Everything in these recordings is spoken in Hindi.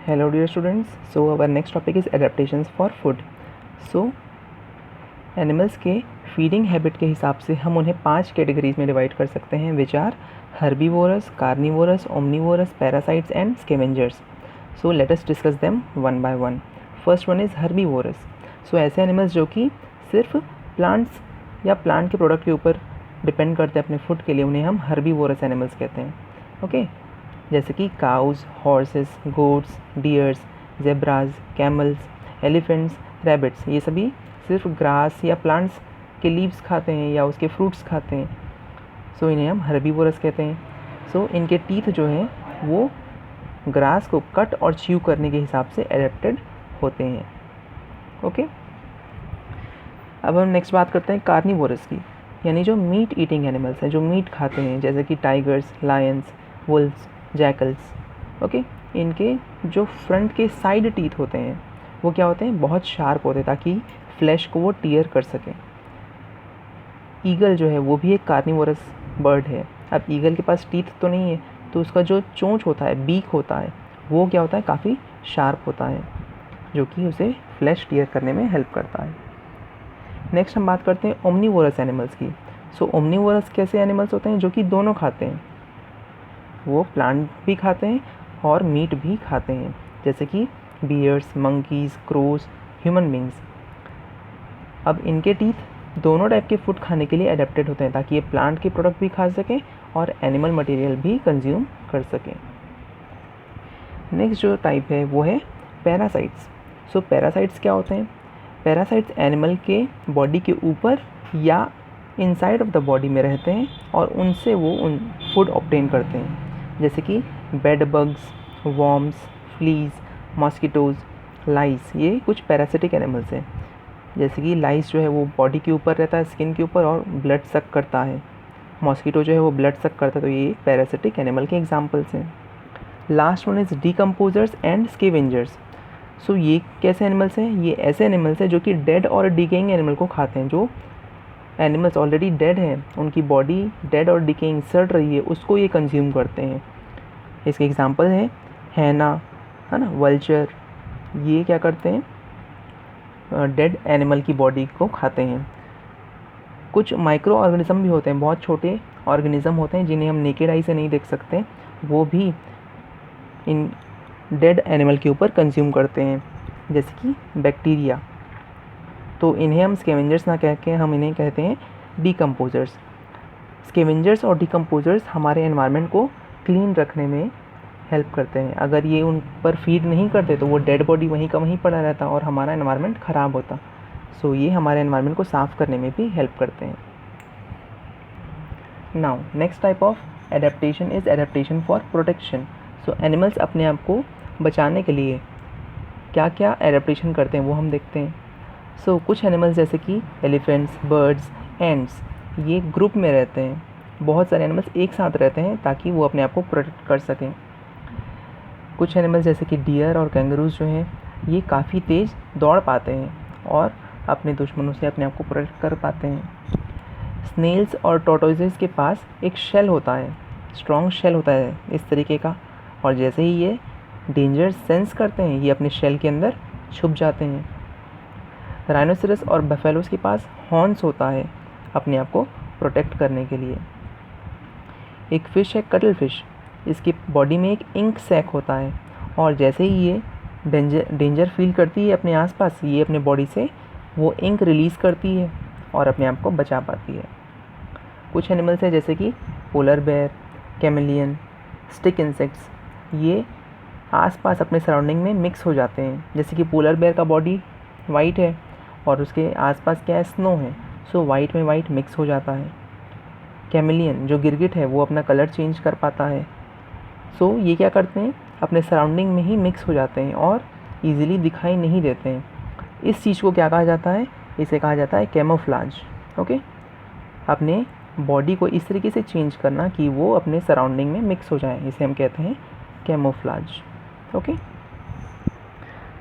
Hello dear students, so our next topic is adaptations for food. So animals के फीडिंग हैबिट के हिसाब से हम उन्हें 5 कैटेगरीज में डिवाइड कर सकते हैं which are herbivorous, carnivorous, omnivorous, parasites and scavengers. So let us discuss them one by one. First one is herbivorous. So ऐसे एनिमल्स जो कि सिर्फ प्लांट्स या प्लांट के प्रोडक्ट के ऊपर डिपेंड करते हैं अपने फूड के लिए, उन्हें हम हर्बीवोरस एनिमल्स कहते हैं. ओके जैसे कि cows, horses, goats, deers, zebras, camels, elephants, rabbits, ये सभी सिर्फ ग्रास या प्लांट्स के लीव्स खाते हैं या उसके फ्रूट्स खाते हैं. सो इन्हें हम हर्बीवोरस कहते हैं. सो इनके टीथ जो हैं वो ग्रास को कट और च्यू करने के हिसाब से एडेप्टेड होते हैं. ओके अब हम नेक्स्ट बात करते हैं कार्निवोरस की, यानी जो मीट ईटिंग एनिमल्स हैं, जो मीट खाते हैं, जैसे कि tigers, Lions, Wolves, jackals. Okay इनके जो फ्रंट के साइड टीथ होते हैं वो क्या होते हैं, बहुत शार्प होते हैं ताकि फ्लैश को वो टीयर कर सकें. ईगल जो है वो भी एक कार्निवोरस बर्ड है. अब ईगल के पास टीथ तो नहीं है, तो उसका जो चोंच होता है, बीक होता है, वो क्या होता है, काफ़ी शार्प होता है, जो कि उसे फ्लैश टीयर करने में हेल्प करता है. नेक्स्ट हम बात करते हैं ओमनीवोरस एनिमल्स की. सो ओमनीवोरस कैसे एनिमल्स होते हैं जो कि दोनों खाते हैं, वो प्लांट भी खाते हैं और मीट भी खाते हैं, जैसे कि bears, monkeys, crows, human beings. अब इनके टीथ दोनों टाइप के फूड खाने के लिए अडेप्टेड होते हैं ताकि ये प्लांट के प्रोडक्ट भी खा सकें और एनिमल मटेरियल भी कंज्यूम कर सकें. नेक्स्ट जो टाइप है वो है पैरासाइट्स. सो पैरासाइट्स क्या होते हैं, पैरासाइट्स एनिमल के बॉडी के ऊपर या इनसाइड ऑफ द बॉडी में रहते हैं और उनसे वो उन फूड ऑब्टेन करते हैं, जैसे कि bed bugs, worms, fleas, mosquitoes, lice. ये कुछ पैरासिटिक एनिमल्स हैं. जैसे कि लाइस जो है वो बॉडी के ऊपर रहता है, स्किन के ऊपर, और ब्लड सक करता है. मॉस्किटो जो है वो ब्लड सक करता है. तो ये पैरासिटिक एनिमल के एग्जांपल्स हैं. Last one is decomposers and scavengers. So ये कैसे एनिमल्स हैं, ये ऐसे एनिमल्स हैं जो कि डेड और डिकेइंग एनिमल को खाते हैं. जो एनिमल्स ऑलरेडी डेड हैं, उनकी बॉडी डेड और डिकेइंग सड़ रही है, उसको ये कंज्यूम करते हैं. इसके एग्जांपल हैं हैना, है ना, वल्चर. ये क्या करते हैं, डेड एनिमल की बॉडी को खाते हैं. कुछ माइक्रो ऑर्गेनिज्म भी होते हैं, बहुत छोटे ऑर्गेनिज्म होते हैं जिन्हें हम नेकेड आई से नहीं देख सकते, वो भी इन डेड एनिमल के ऊपर कंज्यूम करते हैं, जैसे कि बैक्टीरिया. तो इन्हें हम स्कैवेंजर्स ना कह के हम इन्हें कहते हैं डिकम्पोजर्स. स्कैवेंजर्स और डिकम्पोजर्स हमारे एनवायरनमेंट को क्लीन रखने में हेल्प करते हैं. अगर ये उन पर फीड नहीं करते तो वो डेड बॉडी वहीं का वहीं पड़ा रहता और हमारा एनवायरनमेंट ख़राब होता. सो ये हमारे एनवायरनमेंट को साफ़ करने में भी हेल्प करते हैं. Now next type of adaptation is adaptation for protection. So animals अपने आप को बचाने के लिए क्या क्या एडेप्टेशन करते हैं वो हम देखते हैं. सो कुछ एनिमल्स जैसे कि एलिफेंट्स, बर्ड्स, एंड्स, ये ग्रुप में रहते हैं. बहुत सारे एनिमल्स एक साथ रहते हैं ताकि वो अपने आप को प्रोटेक्ट कर सकें. कुछ एनिमल्स जैसे कि डियर और कैंगरूज जो हैं ये काफ़ी तेज़ दौड़ पाते हैं और अपने दुश्मनों से अपने आप को प्रोटेक्ट कर पाते हैं. स्नेल्स और टॉर्टोइजेस के पास एक शेल होता है, स्ट्रॉन्ग शेल होता है इस तरीके का, और जैसे ही ये डेंजर सेंस करते हैं ये अपने शेल के अंदर छुप जाते हैं. राइनोसेरस और बफेलोस के पास हॉर्न्स होता है अपने आप को प्रोटेक्ट करने के लिए. एक फ़िश है कटल फिश, इसकी बॉडी में एक इंक सैक होता है और जैसे ही ये डेंजर फील करती है अपने आसपास, ये अपने बॉडी से वो इंक रिलीज़ करती है और अपने आप को बचा पाती है. कुछ एनिमल्स हैं जैसे कि polar bear, chameleon, stick insects, ये आसपास अपने सराउंडिंग में मिक्स हो जाते हैं. जैसे कि पोलर बेयर का बॉडी वाइट है और उसके आसपास क्या है, स्नो है, सो वाइट में वाइट मिक्स हो जाता है. कैमेलियन जो गिरगिट है वो अपना कलर चेंज कर पाता है. सो ये क्या करते हैं, अपने सराउंडिंग में ही मिक्स हो जाते हैं और ईज़िली दिखाई नहीं देते हैं. इस चीज़ को क्या कहा जाता है, इसे कहा जाता है कैमोफ्लाज. ओके अपने बॉडी को इस तरीके से चेंज करना कि वो अपने सराउंडिंग में मिक्स हो जाए, इसे हम कहते हैं camouflage. Okay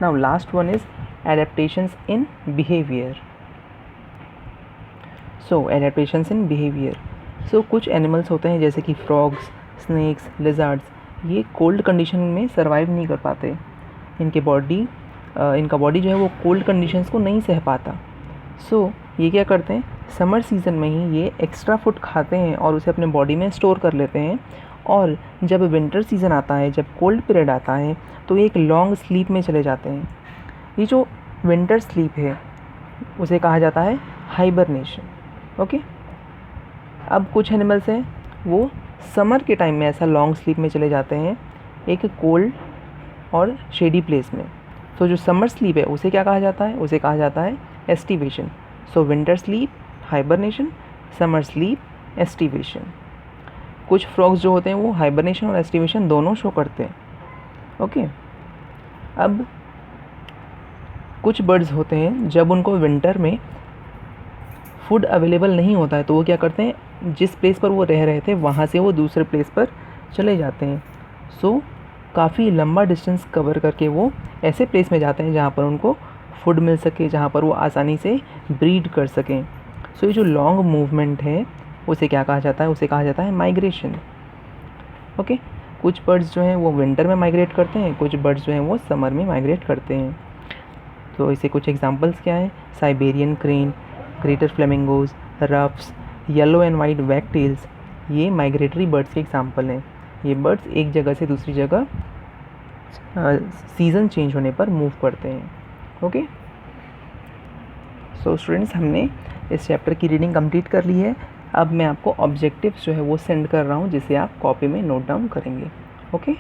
now last one is adaptations in behaviour. So adaptations in behaviour. So कुछ एनिमल्स होते हैं जैसे कि फ्रॉग्स, स्नेक्स, लिजर्ड्स, ये कोल्ड कंडीशन में सर्वाइव नहीं कर पाते. इनका बॉडी जो है वो कोल्ड कंडीशंस को नहीं सह पाता। सो ये क्या करते हैं, समर सीज़न में ही ये एक्स्ट्रा फूड खाते हैं और उसे अपने बॉडी में स्टोर कर लेते हैं, और जब विंटर सीज़न आता है, जब कोल्ड पीरियड आता है, तो ये एक लॉन्ग स्लीप में चले जाते हैं। ये जो विंटर स्लीप है उसे कहा जाता है हाइबरनेशन। ओके, अब कुछ एनिमल्स हैं वो समर के टाइम में ऐसा लॉन्ग स्लीप में चले जाते हैं एक कोल्ड और शेडी प्लेस में। तो जो समर स्लीप है उसे क्या कहा जाता है, उसे कहा जाता है aestivation. So winter sleep hibernation, summer sleep aestivation. कुछ फ्रॉग्स जो होते हैं वो हाइबरनेशन और एस्टिवेशन दोनों शो करते हैं। ओके, अब कुछ बर्ड्स होते हैं जब उनको विंटर में फूड अवेलेबल नहीं होता है तो वो क्या करते हैं, जिस प्लेस पर वो रह रहे थे वहाँ से वो दूसरे प्लेस पर चले जाते हैं। सो काफ़ी लंबा डिस्टेंस कवर करके वो ऐसे प्लेस में जाते हैं जहाँ पर उनको फूड मिल सके, जहाँ पर वो आसानी से ब्रीड कर सकें। सो ये जो लॉन्ग मूवमेंट है उसे क्या कहा जाता है, उसे कहा जाता है माइग्रेशन। ओके, कुछ बर्ड्स जो हैं वो विंटर में माइग्रेट करते हैं, कुछ बर्ड्स जो हैं वो समर में माइग्रेट करते हैं। तो इसे कुछ एग्जांपल्स क्या हैं, Siberian crane, greater flamingos, ruffs, yellow and white wagtails, ये माइग्रेटरी बर्ड्स के एग्जांपल हैं। ये बर्ड्स एक जगह से दूसरी जगह सीज़न चेंज होने पर मूव करते हैं। ओके, सो स्टूडेंट्स, हमने इस चैप्टर की रीडिंग कंप्लीट कर ली है। अब मैं आपको ऑब्जेक्टिव्स जो है वो सेंड कर रहा हूँ जिसे आप कॉपी में नोट डाउन करेंगे। ओके।